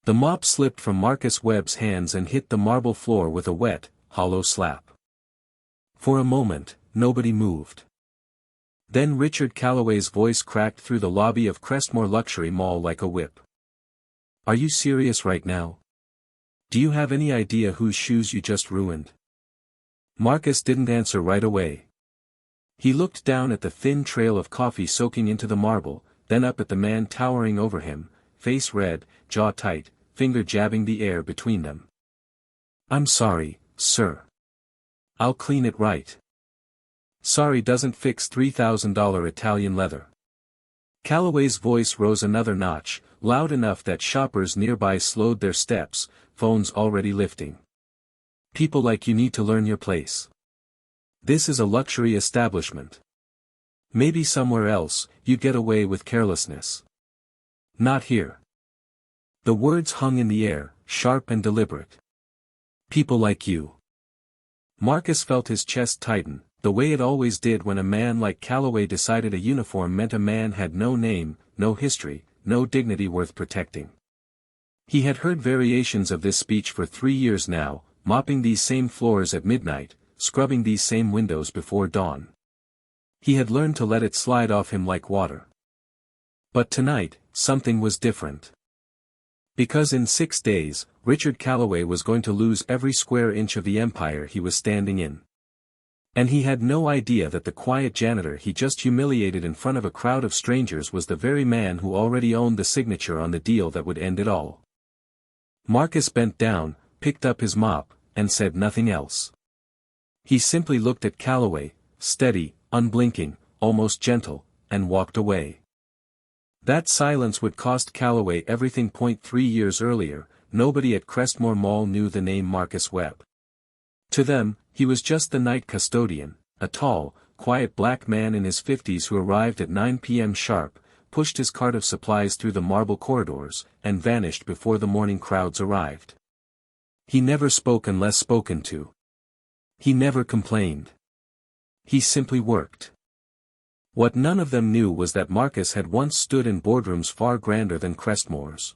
The mop slipped from Marcus Webb's hands and hit the marble floor with a wet, hollow slap. For a moment, nobody moved. Then Richard Calloway's voice cracked through the lobby of Crestmore Luxury Mall like a whip. "Are you serious right now? Do you have any idea whose shoes you just ruined?" Marcus didn't answer right away. He looked down at the thin trail of coffee soaking into the marble, then up at the man towering over him, face red, jaw tight, finger jabbing the air between them. "I'm sorry, sir. I'll clean it right." "Sorry doesn't fix $3,000 Italian leather." Calloway's voice rose another notch, loud enough that shoppers nearby slowed their steps, phones already lifting. "People like you need to learn your place. This is a luxury establishment. Maybe somewhere else, you get away with carelessness. Not here." The words hung in the air, sharp and deliberate. "People like you." Marcus felt his chest tighten, the way it always did when a man like Calloway decided a uniform meant a man had no name, no history, no dignity worth protecting. He had heard variations of this speech for 3 years now, mopping these same floors at midnight, scrubbing these same windows before dawn. He had learned to let it slide off him like water. But tonight, something was different. Because in 6 days, Richard Calloway was going to lose every square inch of the empire he was standing in. And he had no idea that the quiet janitor he just humiliated in front of a crowd of strangers was the very man who already owned the signature on the deal that would end it all. Marcus bent down, picked up his mop, and said nothing else. He simply looked at Calloway, steady, unblinking, almost gentle, and walked away. That silence would cost Calloway everything. 3 years earlier, nobody at Crestmore Mall knew the name Marcus Webb. To them, he was just the night custodian, a tall, quiet black man in his 50s who arrived at 9 p.m. sharp, pushed his cart of supplies through the marble corridors, and vanished before the morning crowds arrived. He never spoke unless spoken to. He never complained. He simply worked. What none of them knew was that Marcus had once stood in boardrooms far grander than Crestmore's.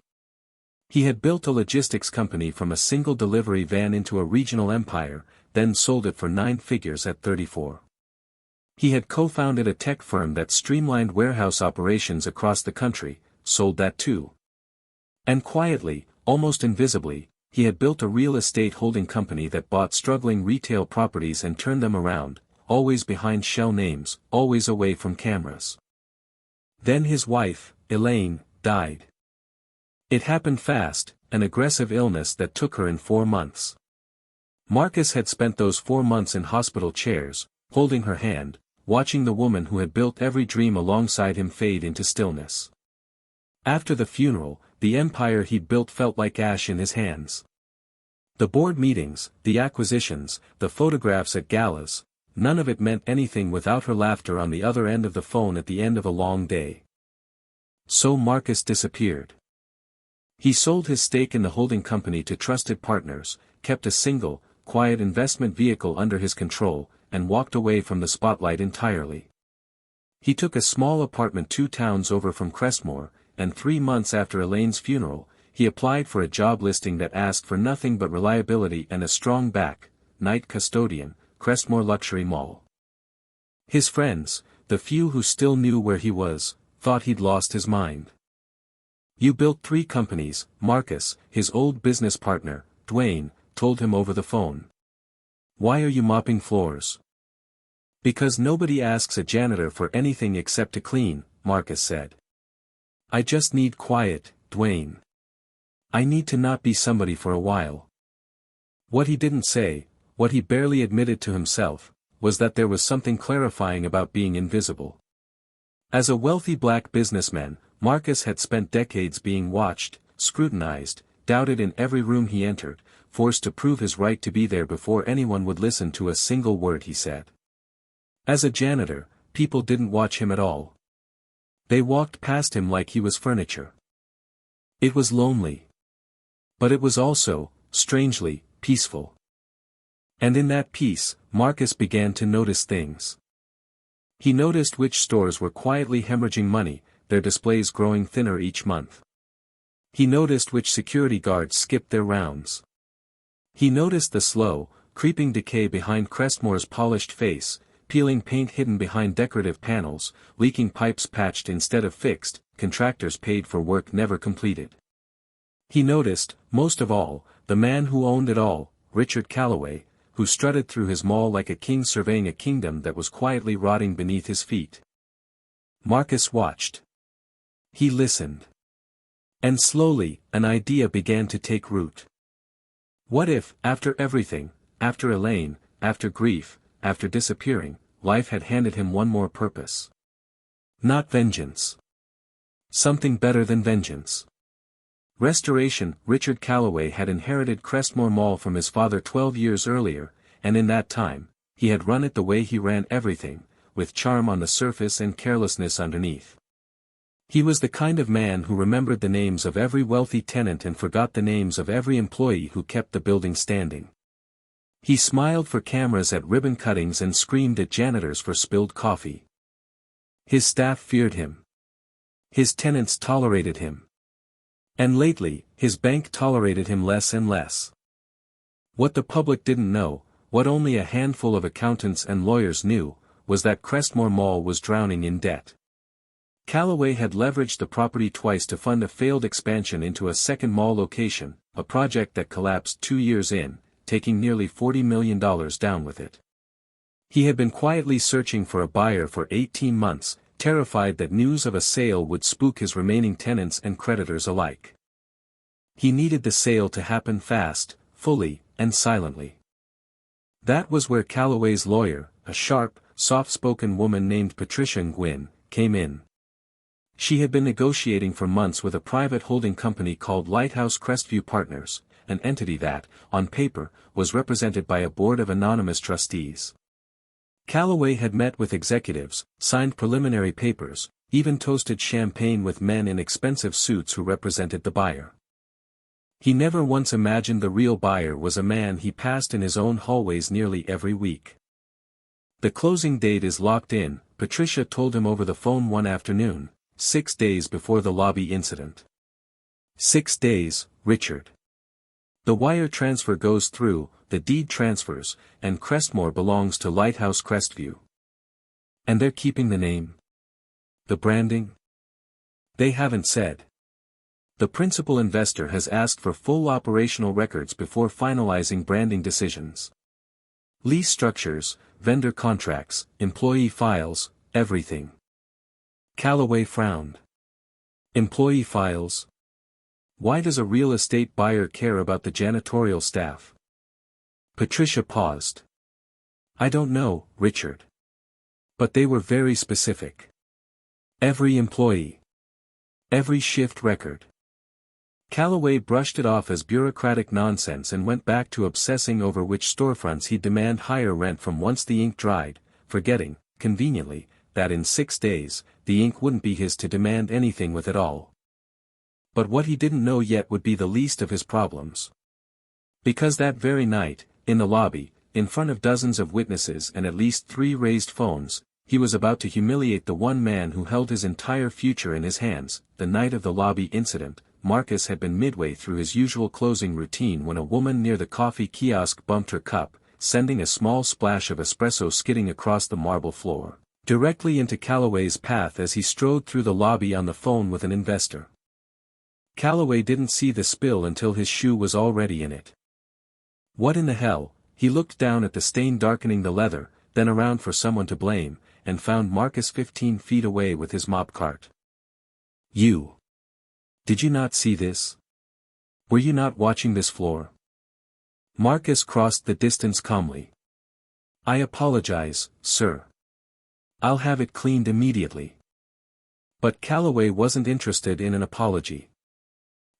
He had built a logistics company from a single delivery van into a regional empire, then sold it for 9 figures at 34. He had co-founded a tech firm that streamlined warehouse operations across the country, sold that too. And quietly, almost invisibly, he had built a real estate holding company that bought struggling retail properties and turned them around, always behind shell names, always away from cameras. Then his wife, Elaine, died. It happened fast, an aggressive illness that took her in 4 months. Marcus had spent those 4 months in hospital chairs, holding her hand, watching the woman who had built every dream alongside him fade into stillness. After the funeral, the empire he'd built felt like ash in his hands. The board meetings, the acquisitions, the photographs at galas, none of it meant anything without her laughter on the other end of the phone at the end of a long day. So Marcus disappeared. He sold his stake in the holding company to trusted partners, kept a single, quiet investment vehicle under his control, and walked away from the spotlight entirely. He took a small apartment 2 towns over from Crestmore, and 3 months after Elaine's funeral, he applied for a job listing that asked for nothing but reliability and a strong back, night custodian, Crestmore Luxury Mall. His friends, the few who still knew where he was, thought he'd lost his mind. "You built 3 companies," Marcus, his old business partner, Dwayne, told him over the phone. "Why are you mopping floors?" "Because nobody asks a janitor for anything except to clean," Marcus said. "I just need quiet, Dwayne. I need to not be somebody for a while." What he didn't say, what he barely admitted to himself, was that there was something clarifying about being invisible. As a wealthy black businessman, Marcus had spent decades being watched, scrutinized, doubted in every room he entered, forced to prove his right to be there before anyone would listen to a single word he said. As a janitor, people didn't watch him at all. They walked past him like he was furniture. It was lonely. But it was also, strangely, peaceful. And in that peace, Marcus began to notice things. He noticed which stores were quietly hemorrhaging money, their displays growing thinner each month. He noticed which security guards skipped their rounds. He noticed the slow, creeping decay behind Crestmore's polished face, peeling paint hidden behind decorative panels, leaking pipes patched instead of fixed, contractors paid for work never completed. He noticed, most of all, the man who owned it all, Richard Calloway, who strutted through his mall like a king surveying a kingdom that was quietly rotting beneath his feet. Marcus watched. He listened. And slowly, an idea began to take root. What if, after everything, after Elaine, after grief, after disappearing, life had handed him one more purpose? Not vengeance. Something better than vengeance. Restoration. Richard Calloway had inherited Crestmore Mall from his father 12 years earlier, and in that time, he had run it the way he ran everything, with charm on the surface and carelessness underneath. He was the kind of man who remembered the names of every wealthy tenant and forgot the names of every employee who kept the building standing. He smiled for cameras at ribbon cuttings and screamed at janitors for spilled coffee. His staff feared him. His tenants tolerated him. And lately, his bank tolerated him less and less. What the public didn't know, what only a handful of accountants and lawyers knew, was that Crestmore Mall was drowning in debt. Calloway had leveraged the property twice to fund a failed expansion into a second mall location, a project that collapsed 2 years in, taking nearly $40 million down with it. He had been quietly searching for a buyer for 18 months, terrified that news of a sale would spook his remaining tenants and creditors alike. He needed the sale to happen fast, fully, and silently. That was where Calloway's lawyer, a sharp, soft-spoken woman named Patricia Nguyen, came in. She had been negotiating for months with a private holding company called Lighthouse Crestview Partners, an entity that, on paper, was represented by a board of anonymous trustees. Calloway had met with executives, signed preliminary papers, even toasted champagne with men in expensive suits who represented the buyer. He never once imagined the real buyer was a man he passed in his own hallways nearly every week. The closing date is locked in, Patricia told him over the phone one afternoon, 6 days before the lobby incident. 6 days, Richard. The wire transfer goes through, the deed transfers, and Crestmore belongs to Lighthouse Crestview. And they're keeping the name? The branding? They haven't said. The principal investor has asked for full operational records before finalizing branding decisions. Lease structures, vendor contracts, employee files, everything. Calloway frowned. Employee files? Why does a real estate buyer care about the janitorial staff? Patricia paused. I don't know, Richard. But they were very specific. Every employee. Every shift record. Calloway brushed it off as bureaucratic nonsense and went back to obsessing over which storefronts he'd demand higher rent from once the ink dried, forgetting, conveniently, that in 6 days, the ink wouldn't be his to demand anything with it all. But what he didn't know yet would be the least of his problems. Because that very night, in the lobby, in front of dozens of witnesses and at least 3 raised phones, he was about to humiliate the one man who held his entire future in his hands. The night of the lobby incident, Marcus had been midway through his usual closing routine when a woman near the coffee kiosk bumped her cup, sending a small splash of espresso skidding across the marble floor, directly into Calloway's path as he strode through the lobby on the phone with an investor. Calloway didn't see the spill until his shoe was already in it. What in the hell? He looked down at the stain darkening the leather, then around for someone to blame, and found Marcus 15 feet away with his mop cart. You. Did you not see this? Were you not watching this floor? Marcus crossed the distance calmly. I apologize, sir. I'll have it cleaned immediately. But Calloway wasn't interested in an apology.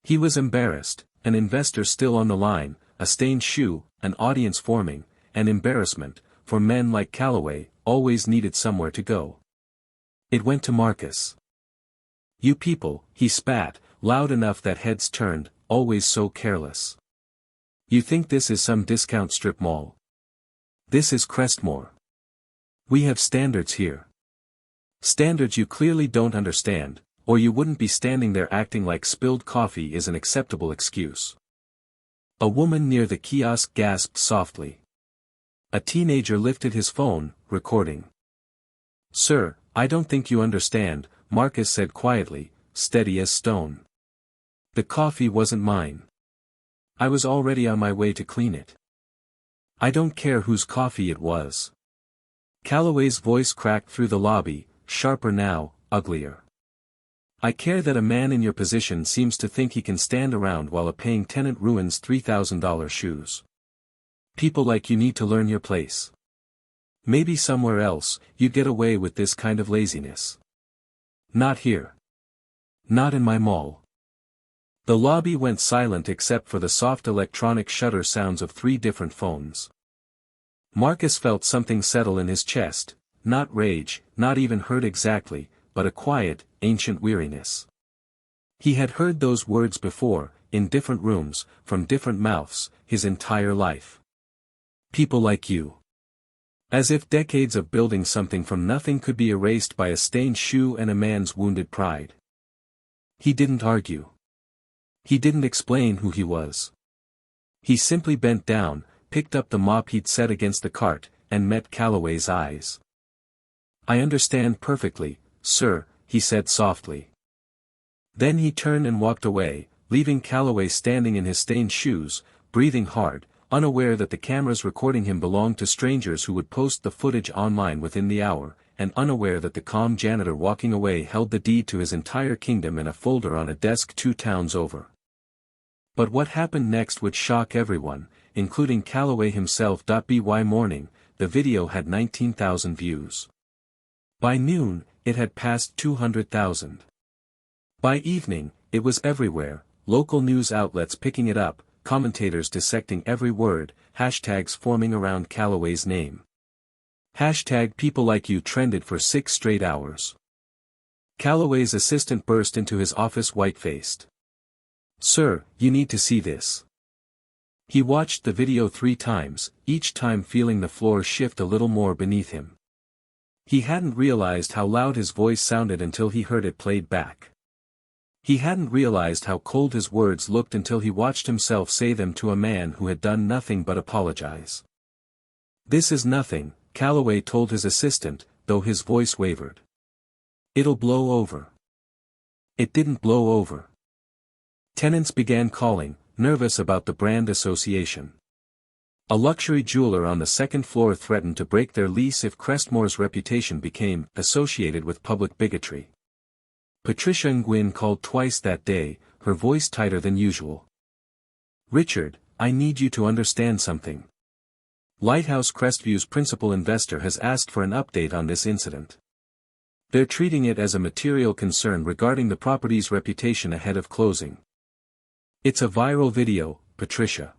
He was embarrassed, an investor still on the line, a stained shoe, an audience forming, and embarrassment, for men like Calloway, always needed somewhere to go. It went to Marcus. You people, he spat, loud enough that heads turned, always so careless. You think this is some discount strip mall? This is Crestmore. We have standards here. Standards you clearly don't understand, Or you wouldn't be standing there acting like spilled coffee is an acceptable excuse. A woman near the kiosk gasped softly. A teenager lifted his phone, recording. "Sir, I don't think you understand," Marcus said quietly, steady as stone. "The coffee wasn't mine. I was already on my way to clean it. I don't care whose coffee it was." Calloway's voice cracked through the lobby, sharper now, uglier. "I care that a man in your position seems to think he can stand around while a paying tenant ruins $3,000 shoes. People like you need to learn your place. Maybe somewhere else, you'd get away with this kind of laziness. Not here. Not in my mall." The lobby went silent except for the soft electronic shutter sounds of 3 different phones. Marcus felt something settle in his chest, not rage, not even hurt exactly, but a quiet, ancient weariness. He had heard those words before, in different rooms, from different mouths, his entire life. People like you. As if decades of building something from nothing could be erased by a stained shoe and a man's wounded pride. He didn't argue. He didn't explain who he was. He simply bent down, picked up the mop he'd set against the cart, and met Calloway's eyes. "I understand perfectly, sir," he said softly. Then he turned and walked away, leaving Calloway standing in his stained shoes, breathing hard, unaware that the cameras recording him belonged to strangers who would post the footage online within the hour, and unaware that the calm janitor walking away held the deed to his entire kingdom in a folder on a desk 2 towns over. But what happened next would shock everyone, including Calloway himself. By morning, the video had 19,000 views. By noon, it had passed 200,000. By evening, it was everywhere, local news outlets picking it up, commentators dissecting every word, hashtags forming around Calloway's name. #people like you trended for 6 straight hours. Calloway's assistant burst into his office white-faced. "Sir, you need to see this." He watched the video 3 times, each time feeling the floor shift a little more beneath him. He hadn't realized how loud his voice sounded until he heard it played back. He hadn't realized how cold his words looked until he watched himself say them to a man who had done nothing but apologize. "This is nothing," Calloway told his assistant, though his voice wavered. "It'll blow over." It didn't blow over. Tenants began calling, nervous about the brand association. A luxury jeweler on the 2nd floor threatened to break their lease if Crestmore's reputation became associated with public bigotry. Patricia Nguyen called twice that day, her voice tighter than usual. "Richard, I need you to understand something. Lighthouse Crestview's principal investor has asked for an update on this incident. They're treating it as a material concern regarding the property's reputation ahead of closing. It's a viral video, Patricia.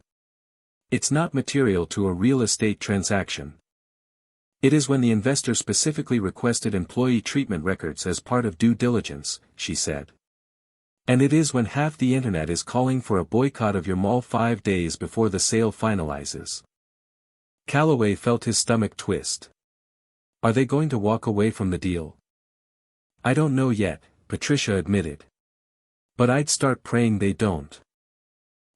It's not material to a real estate transaction. It is when the investor specifically requested employee treatment records as part of due diligence," she said. "And it is when half the internet is calling for a boycott of your mall 5 days before the sale finalizes." Calloway felt his stomach twist. Are they going to walk away from the deal? "I don't know yet," Patricia admitted. "But I'd start praying they don't."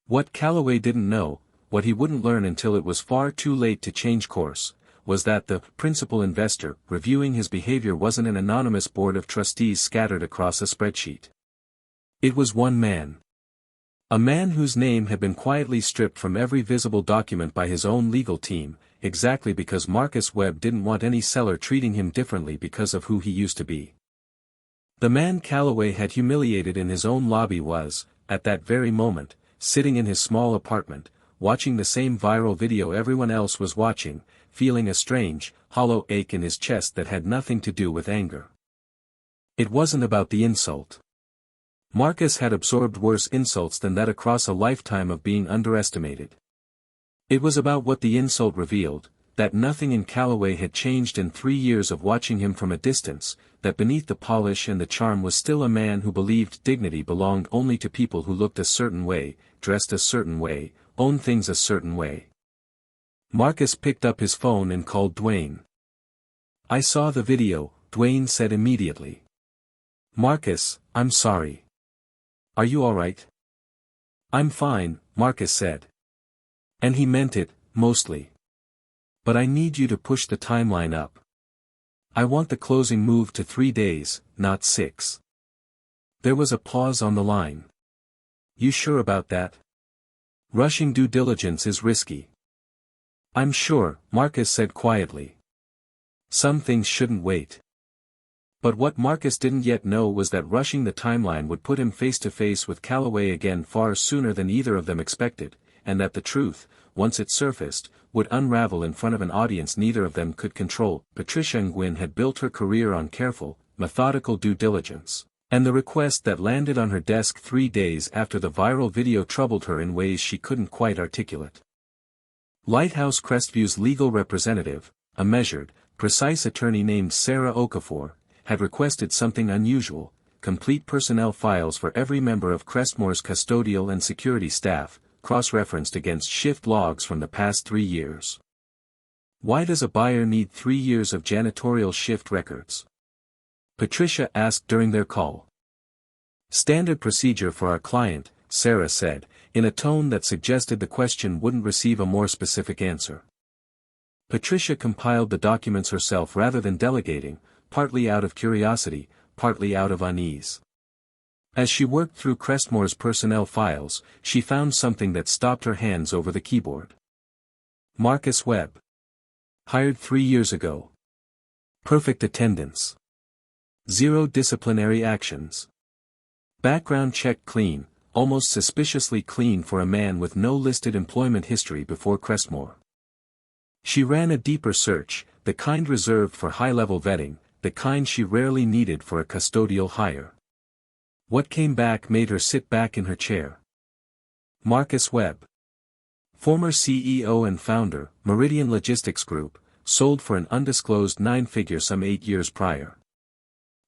What Calloway didn't know, what he wouldn't learn until it was far too late to change course, was that the principal investor reviewing his behavior wasn't an anonymous board of trustees scattered across a spreadsheet. It was one man. A man whose name had been quietly stripped from every visible document by his own legal team, exactly because Marcus Webb didn't want any seller treating him differently because of who he used to be. The man Calloway had humiliated in his own lobby was, at that very moment, sitting in his small apartment, watching the same viral video everyone else was watching, feeling a strange, hollow ache in his chest that had nothing to do with anger. It wasn't about the insult. Marcus had absorbed worse insults than that across a lifetime of being underestimated. It was about what the insult revealed, that nothing in Calloway had changed in 3 years of watching him from a distance, that beneath the polish and the charm was still a man who believed dignity belonged only to people who looked a certain way, dressed a certain way, owned things a certain way. Marcus picked up his phone and called Dwayne. "I saw the video," Dwayne said immediately. Marcus, I'm sorry. Are you alright? I'm fine, Marcus said. And he meant it, mostly. But I need you to push the timeline up. I want the closing moved to 3 days, not 6. There was a pause on the line. You sure about that? Rushing due diligence is risky. I'm sure, Marcus said quietly. Some things shouldn't wait. But what Marcus didn't yet know was that rushing the timeline would put him face to face with Calloway again far sooner than either of them expected, and that the truth, once it surfaced, would unravel in front of an audience neither of them could control. Patricia Nguyen had built her career on careful, methodical due diligence, and the request that landed on her desk 3 days after the viral video troubled her in ways she couldn't quite articulate. Lighthouse Crestview's legal representative, a measured, precise attorney named Sarah Okafor, had requested something unusual: complete personnel files for every member of Crestmore's custodial and security staff, cross-referenced against shift logs from the past 3 years. Why does a buyer need 3 years of janitorial shift records? Patricia asked during their call. Standard procedure for our client, Sarah said, in a tone that suggested the question wouldn't receive a more specific answer. Patricia compiled the documents herself rather than delegating, partly out of curiosity, partly out of unease. As she worked through Crestmore's personnel files, she found something that stopped her hands over the keyboard. Marcus Webb. Hired 3 years ago. Perfect attendance. 0 disciplinary actions. Background check clean, almost suspiciously clean for a man with no listed employment history before Crestmore. She ran a deeper search, the kind reserved for high-level vetting, the kind she rarely needed for a custodial hire. What came back made her sit back in her chair. Marcus Webb. Former CEO and founder, Meridian Logistics Group, sold for an undisclosed 9-figure sum 8 years prior.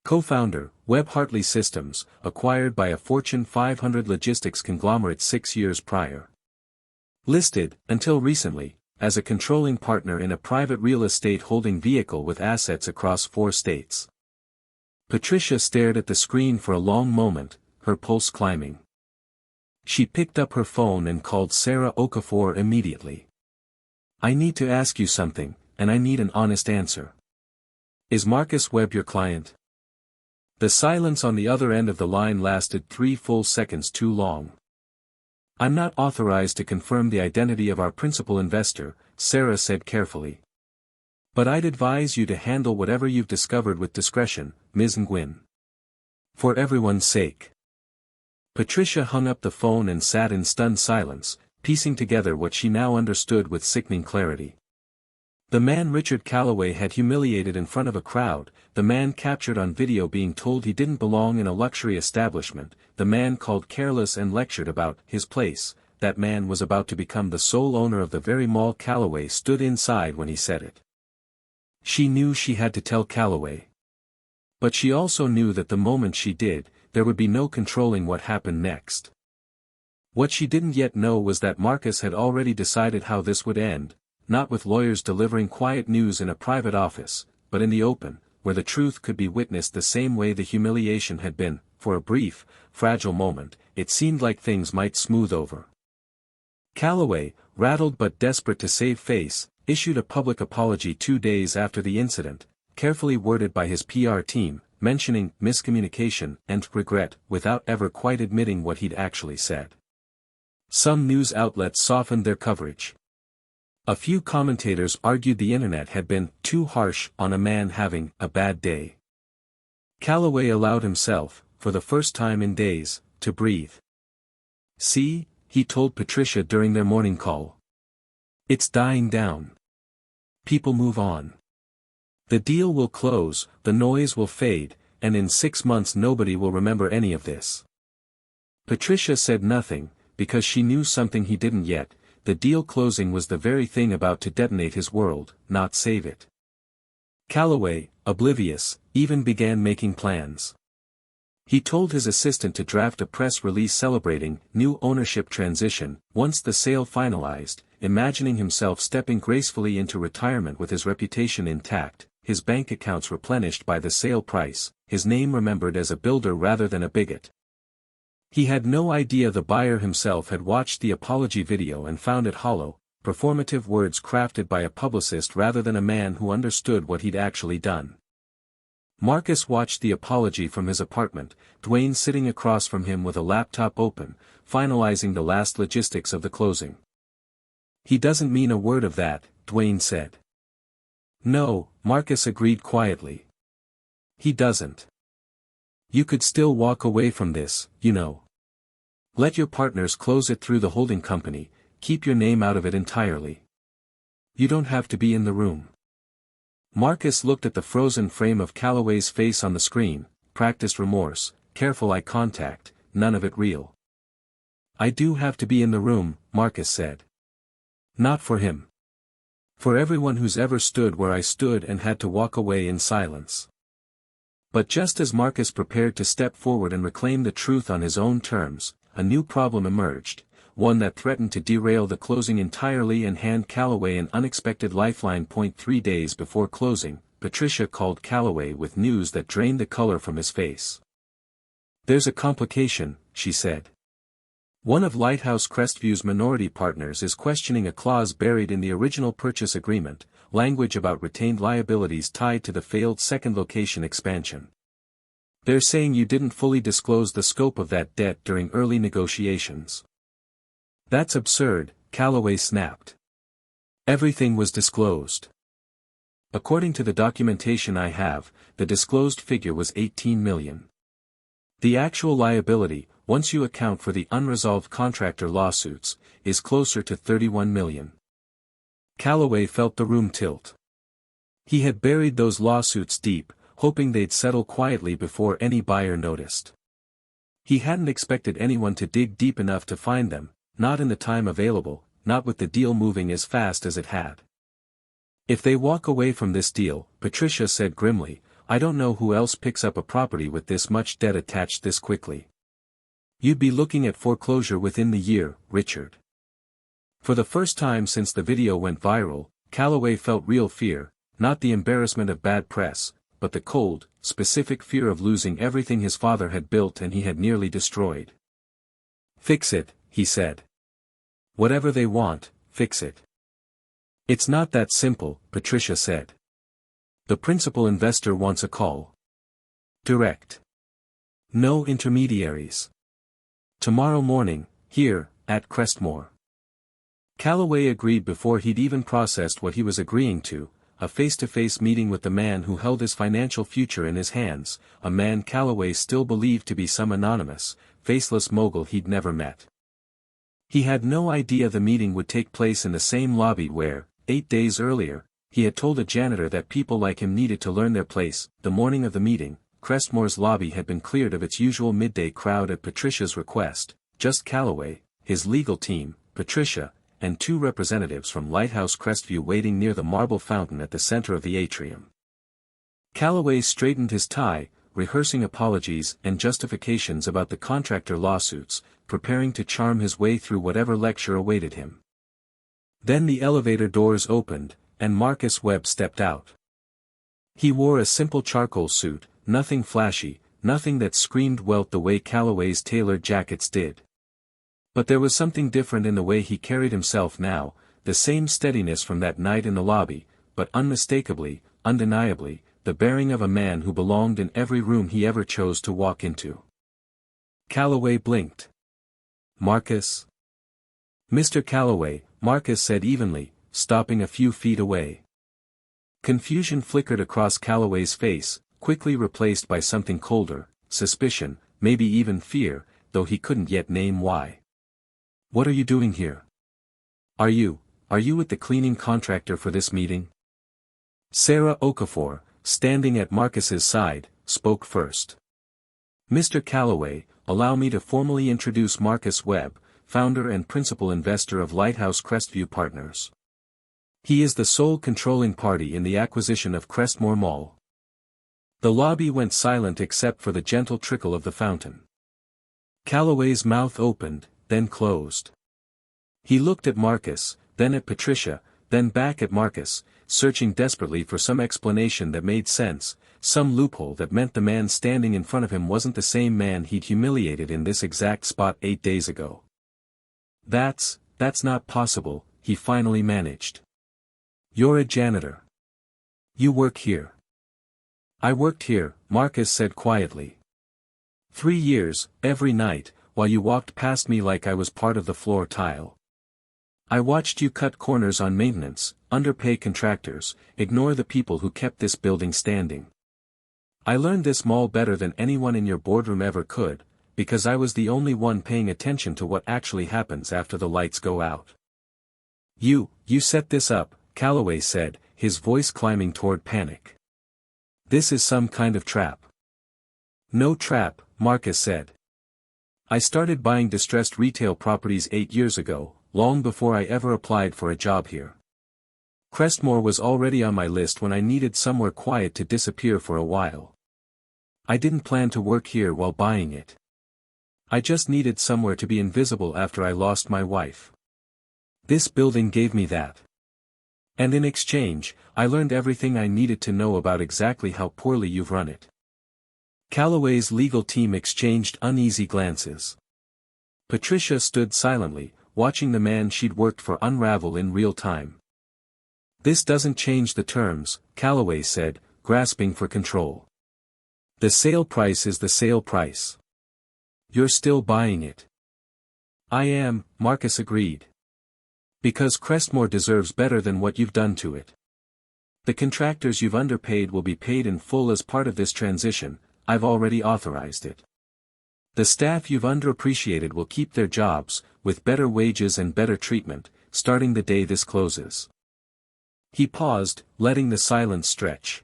Co-founder, Webb Hartley Systems, acquired by a Fortune 500 logistics conglomerate 6 years prior. Listed, until recently, as a controlling partner in a private real estate holding vehicle with assets across 4 states. Patricia stared at the screen for a long moment, her pulse climbing. She picked up her phone and called Sarah Okafor immediately. I need to ask you something, and I need an honest answer. Is Marcus Webb your client? The silence on the other end of the line lasted 3 full seconds too long. I'm not authorized to confirm the identity of our principal investor, Sarah said carefully. But I'd advise you to handle whatever you've discovered with discretion, Ms. Nguyen. For everyone's sake. Patricia hung up the phone and sat in stunned silence, piecing together what she now understood with sickening clarity. The man Richard Calloway had humiliated in front of a crowd, the man captured on video being told he didn't belong in a luxury establishment, the man called careless and lectured about his place, that man was about to become the sole owner of the very mall Calloway stood inside when he said it. She knew she had to tell Calloway. But she also knew that the moment she did, there would be no controlling what happened next. What she didn't yet know was that Marcus had already decided how this would end, not with lawyers delivering quiet news in a private office, but in the open, where the truth could be witnessed the same way the humiliation had been. For a brief, fragile moment, it seemed like things might smooth over. Calloway, rattled but desperate to save face, issued a public apology 2 days after the incident, carefully worded by his PR team, mentioning miscommunication and regret without ever quite admitting what he'd actually said. Some news outlets softened their coverage. A few commentators argued the internet had been too harsh on a man having a bad day. Calloway allowed himself, for the first time in days, to breathe. See, he told Patricia during their morning call. It's dying down. People move on. The deal will close, the noise will fade, and in 6 months nobody will remember any of this. Patricia said nothing, because she knew something he didn't yet. The deal closing was the very thing about to detonate his world, not save it. Calloway, oblivious, even began making plans. He told his assistant to draft a press release celebrating new ownership transition, once the sale finalized, imagining himself stepping gracefully into retirement with his reputation intact, his bank accounts replenished by the sale price, his name remembered as a builder rather than a bigot. He had no idea the buyer himself had watched the apology video and found it hollow, performative words crafted by a publicist rather than a man who understood what he'd actually done. Marcus watched the apology from his apartment, Dwayne sitting across from him with a laptop open, finalizing the last logistics of the closing. "He doesn't mean a word of that," Dwayne said. "No," Marcus agreed quietly. "He doesn't. You could still walk away from this, you know. Let your partners close it through the holding company, keep your name out of it entirely. You don't have to be in the room." Marcus looked at the frozen frame of Calloway's face on the screen, practiced remorse, careful eye contact, none of it real. "I do have to be in the room," Marcus said. "Not for him. For everyone who's ever stood where I stood and had to walk away in silence." But just as Marcus prepared to step forward and reclaim the truth on his own terms, a new problem emerged, one that threatened to derail the closing entirely and hand Calloway an unexpected lifeline. 3 days before closing, Patricia called Calloway with news that drained the color from his face. "There's a complication," she said. "One of Lighthouse Crestview's minority partners is questioning a clause buried in the original purchase agreement, language about retained liabilities tied to the failed second location expansion. They're saying you didn't fully disclose the scope of that debt during early negotiations." "That's absurd," Calloway snapped. "Everything was disclosed. According to the documentation I have, the disclosed figure was $18 million. The actual liability, once you account for the unresolved contractor lawsuits, is closer to $31 million. Calloway felt the room tilt. He had buried those lawsuits deep, hoping they'd settle quietly before any buyer noticed. He hadn't expected anyone to dig deep enough to find them, not in the time available, not with the deal moving as fast as it had. "If they walk away from this deal," Patricia said grimly, "I don't know who else picks up a property with this much debt attached this quickly. You'd be looking at foreclosure within the year, Richard." For the first time since the video went viral, Calloway felt real fear, not the embarrassment of bad press, but the cold, specific fear of losing everything his father had built and he had nearly destroyed. "Fix it," he said. "Whatever they want, fix it." "It's not that simple," Patricia said. "The principal investor wants a call. Direct. No intermediaries. Tomorrow morning, here, at Crestmore." Calloway agreed before he'd even processed what he was agreeing to, a face-to-face meeting with the man who held his financial future in his hands, a man Calloway still believed to be some anonymous, faceless mogul he'd never met. He had no idea the meeting would take place in the same lobby where, 8 days earlier, he had told a janitor that people like him needed to learn their place. The morning of the meeting, Crestmore's lobby had been cleared of its usual midday crowd at Patricia's request, just Calloway, his legal team, Patricia, and 2 representatives from Lighthouse Crestview waiting near the marble fountain at the center of the atrium. Calloway straightened his tie, rehearsing apologies and justifications about the contractor lawsuits, preparing to charm his way through whatever lecture awaited him. Then the elevator doors opened, and Marcus Webb stepped out. He wore a simple charcoal suit, nothing flashy, nothing that screamed wealth the way Calloway's tailored jackets did. But there was something different in the way he carried himself now, the same steadiness from that night in the lobby, but unmistakably, undeniably, the bearing of a man who belonged in every room he ever chose to walk into. Calloway blinked. "Marcus?" "Mr. Calloway," Marcus said evenly, stopping a few feet away. Confusion flickered across Calloway's face, quickly replaced by something colder, suspicion, maybe even fear, though he couldn't yet name why. "What are you doing here? Are you with the cleaning contractor for this meeting?" Sarah Okafor, standing at Marcus's side, spoke first. "Mr. Calloway, allow me to formally introduce Marcus Webb, founder and principal investor of Lighthouse Crestview Partners. He is the sole controlling party in the acquisition of Crestmore Mall." The lobby went silent except for the gentle trickle of the fountain. Calloway's mouth opened, then closed. He looked at Marcus, then at Patricia, then back at Marcus, searching desperately for some explanation that made sense, some loophole that meant the man standing in front of him wasn't the same man he'd humiliated in this exact spot 8 days ago. That's not possible, he finally managed. You're a janitor. You work here. I worked here, Marcus said quietly. 3 years, every night, while you walked past me like I was part of the floor tile. I watched you cut corners on maintenance, underpay contractors, ignore the people who kept this building standing. I learned this mall better than anyone in your boardroom ever could, because I was the only one paying attention to what actually happens after the lights go out. You set this up, Calloway said, his voice climbing toward panic. This is some kind of trap. No trap, Marcus said. I started buying distressed retail properties 8 years ago, long before I ever applied for a job here. Crestmore was already on my list when I needed somewhere quiet to disappear for a while. I didn't plan to work here while buying it. I just needed somewhere to be invisible after I lost my wife. This building gave me that. And in exchange, I learned everything I needed to know about exactly how poorly you've run it. Calloway's legal team exchanged uneasy glances. Patricia stood silently, watching the man she'd worked for unravel in real time. This doesn't change the terms, Calloway said, grasping for control. The sale price is the sale price. You're still buying it. I am, Marcus agreed. Because Crestmore deserves better than what you've done to it. The contractors you've underpaid will be paid in full as part of this transition, I've already authorized it. The staff you've underappreciated will keep their jobs, with better wages and better treatment, starting the day this closes. He paused, letting the silence stretch.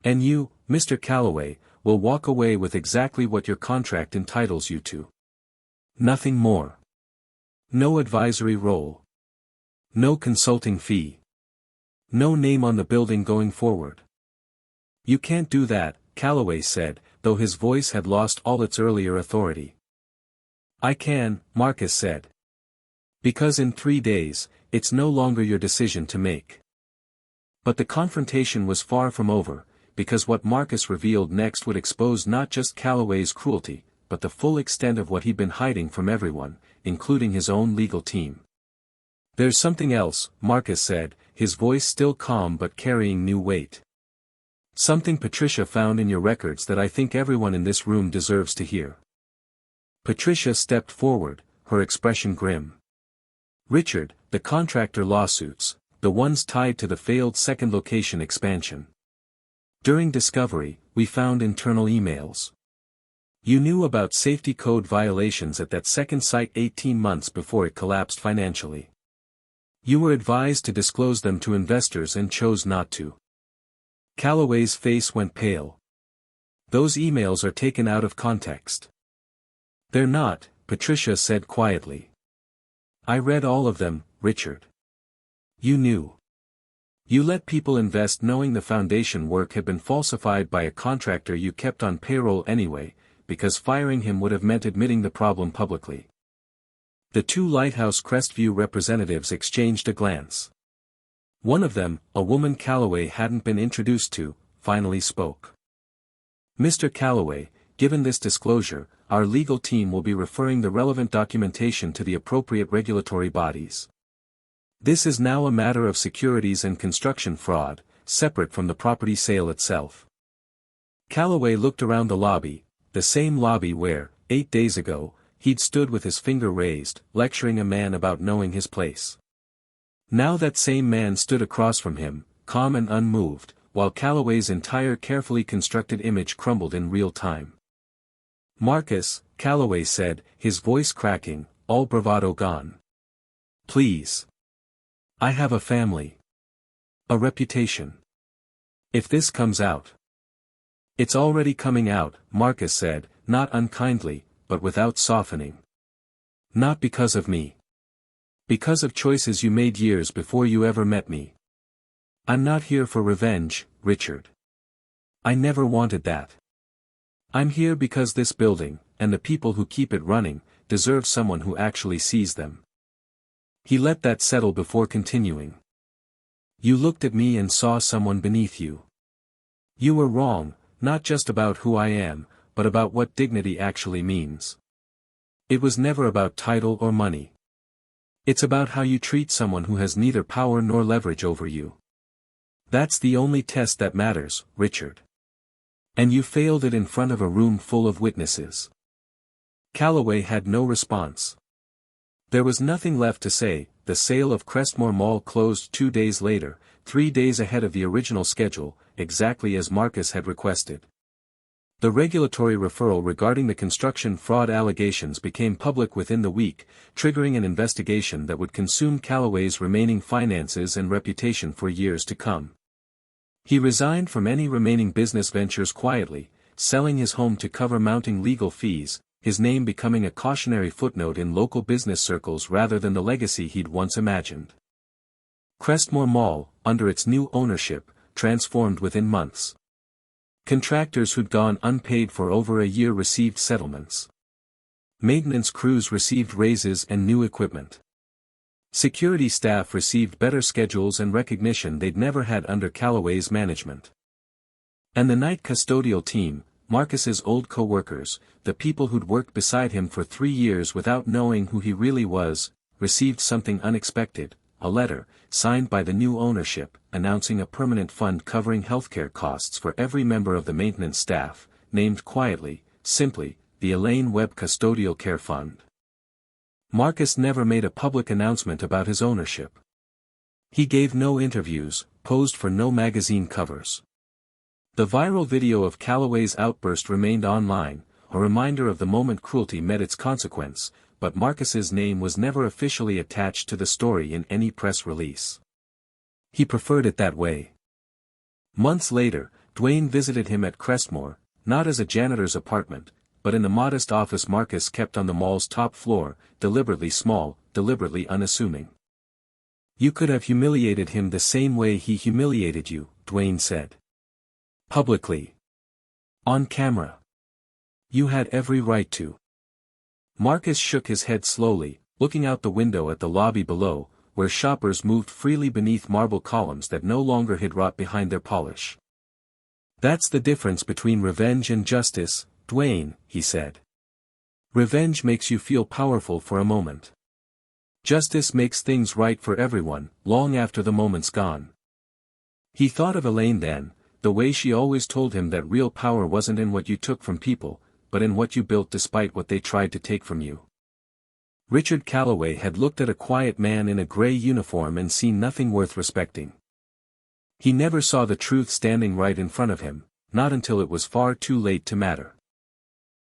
And you, Mr. Calloway, will walk away with exactly what your contract entitles you to. Nothing more. No advisory role. No consulting fee. No name on the building going forward. You can't do that, Calloway said, though his voice had lost all its earlier authority. I can, Marcus said. Because in 3 days, it's no longer your decision to make. But the confrontation was far from over, because what Marcus revealed next would expose not just Calloway's cruelty, but the full extent of what he'd been hiding from everyone, including his own legal team. There's something else, Marcus said, his voice still calm but carrying new weight. Something Patricia found in your records that I think everyone in this room deserves to hear. Patricia stepped forward, her expression grim. Richard, the contractor lawsuits, the ones tied to the failed second location expansion. During discovery, we found internal emails. You knew about safety code violations at that second site 18 months before it collapsed financially. You were advised to disclose them to investors and chose not to. Calloway's face went pale. Those emails are taken out of context. They're not, Patricia said quietly. I read all of them, Richard. You knew. You let people invest knowing the foundation work had been falsified by a contractor you kept on payroll anyway, because firing him would have meant admitting the problem publicly. The two Lighthouse Crestview representatives exchanged a glance. One of them, a woman Calloway hadn't been introduced to, finally spoke. Mr. Calloway, given this disclosure, our legal team will be referring the relevant documentation to the appropriate regulatory bodies. This is now a matter of securities and construction fraud, separate from the property sale itself. Calloway looked around the lobby, the same lobby where, 8 days ago, he'd stood with his finger raised, lecturing a man about knowing his place. Now that same man stood across from him, calm and unmoved, while Calloway's entire carefully constructed image crumbled in real time. Marcus, Calloway said, his voice cracking, all bravado gone. Please. I have a family. A reputation. If this comes out. It's already coming out, Marcus said, not unkindly, but without softening. Not because of me. Because of choices you made years before you ever met me. I'm not here for revenge, Richard. I never wanted that. I'm here because this building, and the people who keep it running, deserve someone who actually sees them. He let that settle before continuing. You looked at me and saw someone beneath you. You were wrong, not just about who I am, but about what dignity actually means. It was never about title or money. It's about how you treat someone who has neither power nor leverage over you. That's the only test that matters, Richard. And you failed it in front of a room full of witnesses. Calloway had no response. There was nothing left to say. The sale of Crestmore Mall closed 2 days later, 3 days ahead of the original schedule, exactly as Marcus had requested. The regulatory referral regarding the construction fraud allegations became public within the week, triggering an investigation that would consume Calloway's remaining finances and reputation for years to come. He resigned from any remaining business ventures quietly, selling his home to cover mounting legal fees, his name becoming a cautionary footnote in local business circles rather than the legacy he'd once imagined. Crestmore Mall, under its new ownership, transformed within months. Contractors who'd gone unpaid for over a year received settlements. Maintenance crews received raises and new equipment. Security staff received better schedules and recognition they'd never had under Calloway's management. And the night custodial team, Marcus's old co-workers, the people who'd worked beside him for 3 years without knowing who he really was, received something unexpected, a letter, signed by the new ownership, announcing a permanent fund covering healthcare costs for every member of the maintenance staff, named quietly, simply, the Elaine Webb Custodial Care Fund. Marcus never made a public announcement about his ownership. He gave no interviews, posed for no magazine covers. The viral video of Calloway's outburst remained online, a reminder of the moment cruelty met its consequence, but Marcus's name was never officially attached to the story in any press release. He preferred it that way. Months later, Dwayne visited him at Crestmore, not as a janitor's apartment, but in the modest office Marcus kept on the mall's top floor, deliberately small, deliberately unassuming. You could have humiliated him the same way he humiliated you, Dwayne said. Publicly. On camera. You had every right to. Marcus shook his head slowly, looking out the window at the lobby below, where shoppers moved freely beneath marble columns that no longer hid rot behind their polish. That's the difference between revenge and justice, Dwayne, he said. Revenge makes you feel powerful for a moment. Justice makes things right for everyone, long after the moment's gone. He thought of Elaine then, the way she always told him that real power wasn't in what you took from people, but in what you built despite what they tried to take from you. Richard Calloway had looked at a quiet man in a gray uniform and seen nothing worth respecting. He never saw the truth standing right in front of him, not until it was far too late to matter.